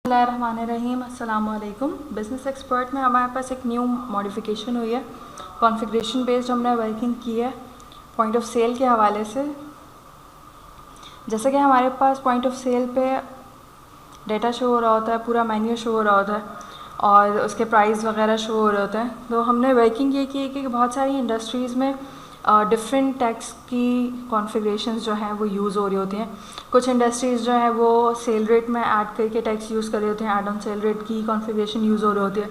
बिस्मिल्लाहिर्रहमानिर्रहीम। अस्सलाम वालेकुम। बिज़नेस एक्सपर्ट में हमारे पास एक न्यू मॉडिफिकेशन हुई है। कॉन्फ़िगरेशन बेस्ड हमने वर्किंग की है पॉइंट ऑफ सेल के हवाले से। जैसे कि हमारे पास पॉइंट ऑफ सेल पे डेटा शो हो रहा होता है, पूरा मेन्यू शो हो रहा होता है और उसके प्राइस वगैरह शो हो रहे होते हैं। तो हमने वर्किंग ये की है कि बहुत सारी इंडस्ट्रीज़ में डिफरेंट टैक्स की कॉन्फ़िगरेशंस जो हैं वो यूज़ हो रही होती हैं। कुछ इंडस्ट्रीज़ जो है वो सेल रेट में ऐड करके टैक्स यूज़ कर रही होती हैं, ऐड ऑन सेल रेट की कॉन्फ़िगरेशन यूज़ हो रही होती है।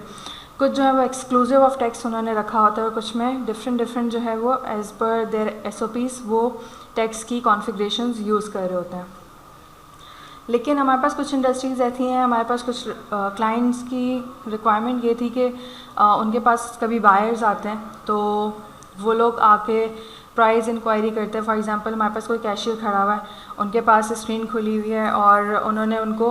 कुछ जो है वो एक्सक्लूसिव ऑफ टैक्स उन्होंने रखा होता है और कुछ में डिफरेंट जो है वो एज़ पर देयर SOPs वो टैक्स की कॉन्फ़िगरेशंस यूज़ कर रहे होते हैं। लेकिन हमारे पास कुछ इंडस्ट्रीज़ ऐसी हैं, हमारे पास कुछ क्लाइंट्स की रिक्वायरमेंट ये थी कि उनके पास कभी बायर्स आते हैं तो वो लोग आके प्राइस इंक्वायरी करते हैं। फॉर एग्जांपल हमारे पास कोई कैशियर खड़ा हुआ है, उनके पास स्क्रीन खुली हुई है और उन्होंने उनको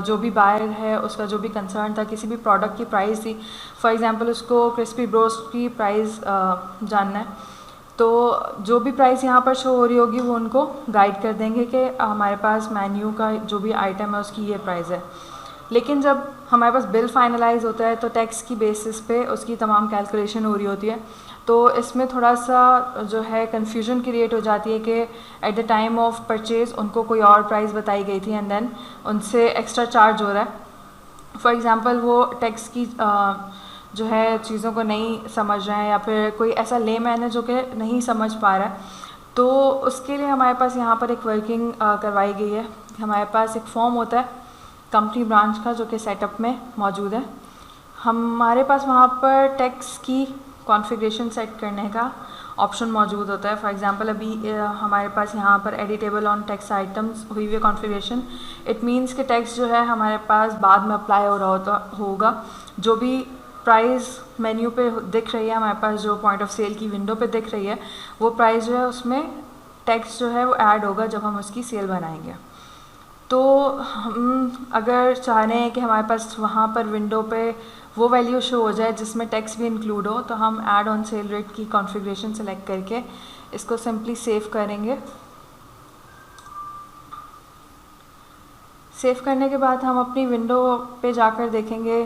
जो भी बायर है उसका जो भी कंसर्न था, किसी भी प्रोडक्ट की प्राइस थी, फॉर एग्जांपल उसको क्रिस्पी ब्रोस्ट की प्राइस जानना है, तो जो भी प्राइस यहाँ पर शो हो रही होगी वो उनको गाइड कर देंगे कि हमारे पास मेन्यू का जो भी आइटम है उसकी ये प्राइस है। लेकिन जब हमारे पास बिल फाइनलाइज होता है तो टैक्स की बेसिस पे उसकी तमाम कैलकुलेशन हो रही होती है। तो इसमें थोड़ा सा जो है कन्फ्यूजन क्रिएट हो जाती है कि at the time of purchase उनको कोई और प्राइस बताई गई थी एंड देन उनसे एक्स्ट्रा चार्ज हो रहा है। फॉर एग्ज़ाम्पल वो टैक्स की जो है चीज़ों को नहीं समझ रहे हैं या फिर कोई ऐसा लेमैन है जो कि नहीं समझ पा रहा है, तो उसके लिए हमारे पास यहाँ पर एक वर्किंग करवाई गई है। हमारे पास एक फॉर्म होता है कंपनी ब्रांच का जो कि सेटअप में मौजूद है। हमारे पास वहाँ पर टैक्स की कॉन्फ़िगरेशन सेट करने का ऑप्शन मौजूद होता है। फॉर एग्जांपल अभी हमारे पास यहाँ पर एडिटेबल ऑन टैक्स आइटम्स हुई हुई कॉन्फ़िगरेशन। इट मीन्स कि टैक्स जो है हमारे पास बाद में अप्लाई हो रहा होगा। जो भी प्राइस मेन्यू पे दिख रही है, हमारे पास जो पॉइंट ऑफ सेल की विंडो पे दिख रही है, वो प्राइस जो है उसमें टैक्स जो है वो ऐड होगा जब हम उसकी सेल बनाएंगे। तो हम अगर चाह रहे हैं कि हमारे पास वहाँ पर विंडो पे वो वैल्यू शो हो जाए जिसमें टैक्स भी इंक्लूड हो, तो हम ऐड ऑन सेल रेट की कॉन्फ़िगरेशन सेलेक्ट करके इसको सिंपली सेव करेंगे। सेव करने के बाद हम अपनी विंडो पे जाकर देखेंगे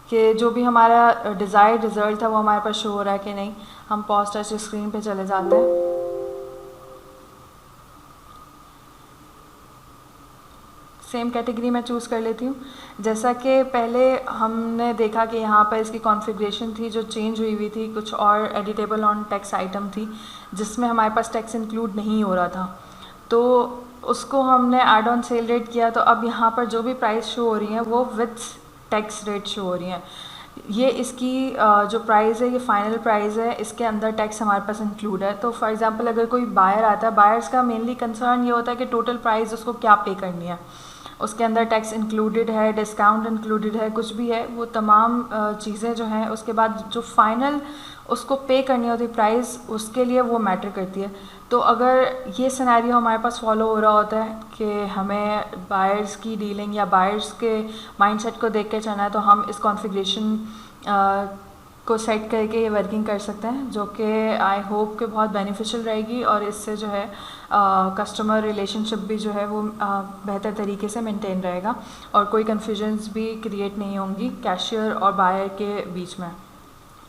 कि जो भी हमारा डिज़ायर्ड रिज़ल्ट था वो हमारे पास शो हो रहा है कि नहीं। हम पॉज टच स्क्रीन पे चले जाते हैं। सेम कैटेगरी में चूज़ कर लेती हूँ। जैसा कि पहले हमने देखा कि यहाँ पर इसकी कॉन्फ़िगरेशन थी जो चेंज हुई थी, कुछ और एडिटेबल ऑन टैक्स आइटम थी जिसमें हमारे पास टैक्स इंक्लूड नहीं हो रहा था, तो उसको हमने ऐड ऑन सेल रेट किया। तो अब यहाँ पर जो भी प्राइस शो हो रही हैं वो विद टैक्स रेट शो हो रही हैं। ये इसकी जो प्राइस है ये फ़ाइनल प्राइस है, इसके अंदर टैक्स हमारे पास इंक्लूड है। तो फॉर एग्जांपल अगर कोई बायर आता है, बायर्स का मेनली कंसर्न ये होता है कि टोटल प्राइस उसको क्या पे करनी है, उसके अंदर टैक्स इंक्लूडेड है, डिस्काउंट इंक्लूडेड है, कुछ भी है, वो तमाम चीज़ें जो हैं उसके बाद जो फ़ाइनल उसको पे करनी होती प्राइस, उसके लिए वो मैटर करती है। तो अगर ये सिनेरियो हमारे पास फॉलो हो रहा होता है कि हमें बायर्स की डीलिंग या बायर्स के माइंडसेट को देख के चलना है, तो हम इस कॉन्फ़िगरेशन को सेट करके ये वर्किंग कर सकते हैं, जो कि आई होप कि बहुत बेनिफिशियल रहेगी और इससे जो है कस्टमर रिलेशनशिप भी जो है वो बेहतर तरीके से मेंटेन रहेगा और कोई कन्फ्यूजन्स भी क्रिएट नहीं होंगी कैशियर और बायर के बीच में।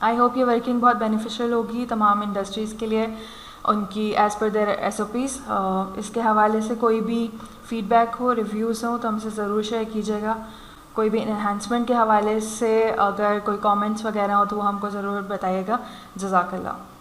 आई होप ये वर्किंग बहुत बेनिफिशियल होगी तमाम इंडस्ट्रीज़ के लिए, उनकी एज़ पर देयर SOPs। इसके हवाले से कोई भी फ़ीडबैक हो, रिव्यूज़ हो तो हमसे ज़रूर शेयर कीजिएगा। कोई भी इन्हांसमेंट के हवाले से अगर कोई कमेंट्स वगैरह हो तो वो हमको ज़रूर बताइएगा। जज़ाकल्लाह।